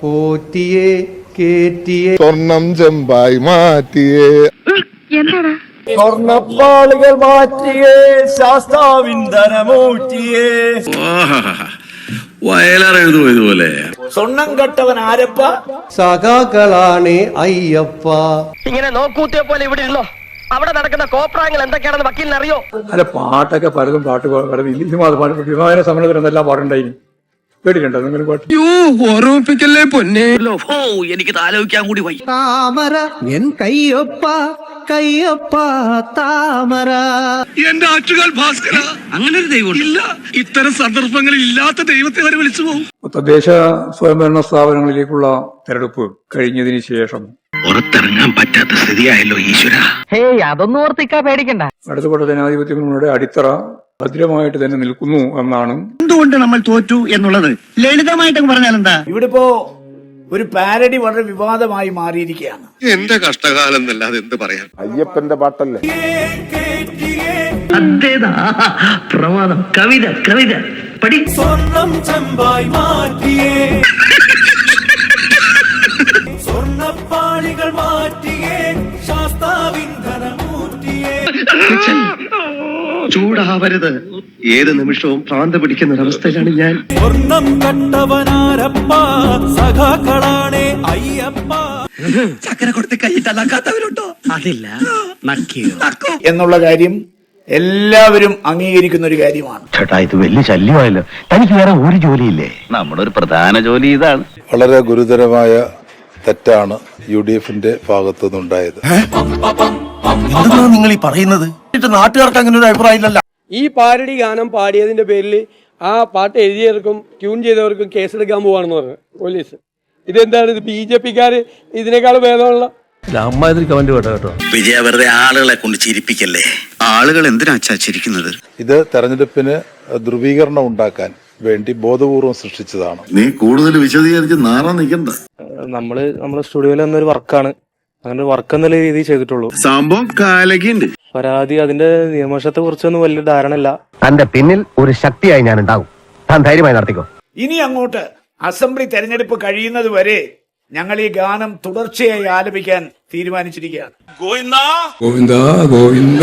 പോറ്റിയേ കേറ്റിയേ സ്വർണം ചെമ്പായി മാറ്റിയേ സ്വർണപ്പാളികൾ മാറ്റിയേ ശാസ്താവിൻ ധനമൂറ്റിയേ വയലാറെഴുതുമോ ഇതുപോലെ? സ്വർണം കെട്ടവൻ ആരപ്പ? സഖാക്കളാണ് അയ്യപ്പ. ഇങ്ങനെ നോക്കൂത്തിയെ പോലെ ഇവിടെ ഇരുന്നോ. അവിടെ നടക്കുന്ന കോപ്രായങ്ങൾ എന്തൊക്കെയാണെന്ന് വക്കീലിന് അറിയോ? അല്ല, പാട്ടൊക്കെ പലതും പാട്ട് പാടും വിമാന സമരത്തിന് എന്തെല്ലാം പാടുണ്ടായി. പേടിക്കണ്ട നിങ്ങൾ പാട്ട്. ഓർമ്മിപ്പിക്കല്ലേ പൊന്നെ. എനിക്ക് ആലോചിക്കാൻ കൂടി വൈ. താമര എൻ കയ്യൊപ്പ കയ്യൊപ്പ താമര. എന്റെ ആറ്റുകാൽ ഭാസ്കര, അങ്ങനെ ഒരു ദൈവം ഇല്ല. ഇത്തരം സന്ദർഭങ്ങളിൽ ഇല്ലാത്ത ദൈവത്തെ വരെ വിളിച്ചു പോകും. തദ്ദേശ സ്വയംഭരണ സ്ഥാപനങ്ങളിലേക്കുള്ള തെരഞ്ഞെടുപ്പ് കഴിഞ്ഞതിന് ശേഷം പുറത്തിറങ്ങാൻ പറ്റാത്ത സ്ഥിതിയായല്ലോ ഈശ്വര. ഹേയ്, അതൊന്നും ഓർത്തിക്കാ പേടിക്കണ്ട. അടുത്തപ്പെട്ട ജനാധിപത്യങ്ങളുടെ അടിത്തറ ഭദ്രമായിട്ട് തന്നെ നിൽക്കുന്നു എന്നാണ്. എന്തുകൊണ്ട് നമ്മൾ തോറ്റു എന്നുള്ളത് ലളിതമായിട്ട് പറഞ്ഞാൽ എന്താ? ഇവിടെ ഇപ്പോ ഒരു പാരഡി വളരെ വിവാദമായി മാറിയിരിക്കുകയാണ്. എന്റെ കഷ്ടകാലം എന്നല്ലാതെ എന്ത് പറയാൻ. അയ്യപ്പന്റെ പാട്ടല്ലേ? അതേതാ പ്രമാദം. കവിത കവിത പടി. സ്വർണം ചെമ്പായി മാറ്റിയേ സ്വർണപ്പാളികൾ മാറ്റിയേ ശാസ്താവിൻ ധനമൂറ്റിയേ. ചൂടാവരുത്. ഏത് നിമിഷവും ഭ്രാന്ത് പിടിക്കുന്ന ഒരവസ്ഥയിലാണ് ഞാൻ. സ്വർണം കട്ടവനാരപ്പ സഖാക്കളാണേ അയ്യപ്പ. ചക്കര കൊടുത്ത് കൈയിട്ടല്ലാക്കാത്തവരുണ്ടോ? അതില്ല, എന്നുള്ള കാര്യം എല്ലാവരും അംഗീകരിക്കുന്ന ഒരു കാര്യമാണ്. ചേട്ടാ, ഇത് വലിയ ശല്യമായല്ലോ. തനിക്ക് വേറെ ഒരു ജോലിയില്ലേ? നമ്മുടെ ഒരു പ്രധാന ജോലി ഇതാണ്. വളരെ ഗുരുതരമായ തെറ്റാണ് UDFന്റെ ഭാഗത്തു നിന്നുണ്ടായത്. എന്താണ് നിങ്ങൾ ഈ പറയുന്നത്? നാട്ടുകാർക്ക് അങ്ങനെ ഒരു അഭിപ്രായം ഇല്ലല്ലോ. ഈ പാരഡി ഗാനം പാടിയതിന്റെ പേരിൽ ആ പാട്ട് എഴുതിയവർക്കും ട്യൂൺ ചെയ്തവർക്കും കേസെടുക്കാൻ പോവാണെന്ന് പറഞ്ഞു പോലീസ്. ഇതെന്താണ് ഇത്? BJPക്കാര് ഇതിനേക്കാൾ ഭേദമുള്ള വിജയ, വെറുതെ ആളുകളെ കൊണ്ട് ചിരിപ്പിക്കല്ലേ. ആളുകൾ എന്തിനാ ചിരിക്കുന്നത്? ഇത് തെരഞ്ഞെടുപ്പിന് ധ്രുവീകരണം ഉണ്ടാക്കാൻ വേണ്ടി ബോധപൂർവം സൃഷ്ടിച്ചതാണ്. നീ കൂടുതൽ വിശദീകരിച്ച് നാറാൻ നിൽക്കണ്ട. നമ്മുടെ സ്റ്റുഡിയോയിൽ എന്നൊരു വർക്കാണ്, അങ്ങനെ വർക്ക് എന്നുള്ള രീതിയിൽ ചെയ്തിട്ടുള്ളൂ. സംഭവം കാലക്കുണ്ട്. പരാതി അതിന്റെ നിയമവശത്തെ കുറിച്ചൊന്നും വലിയ ധാരണ ഇല്ല. തന്റെ പിന്നിൽ ഒരു ശക്തിയായി ഞാൻ ഉണ്ടാകും. താൻ ധൈര്യമായി നടത്തിക്കോ. ഇനി അങ്ങോട്ട് അസംബ്ലി തെരഞ്ഞെടുപ്പ് കഴിയുന്നത് വരെ ഞങ്ങൾ ഈ ഗാനം തുടർച്ചയായി ആലപിക്കാൻ തീരുമാനിച്ചിരിക്കുകയാണ്. ഗോവിന്ദ ഗോവിന്ദ.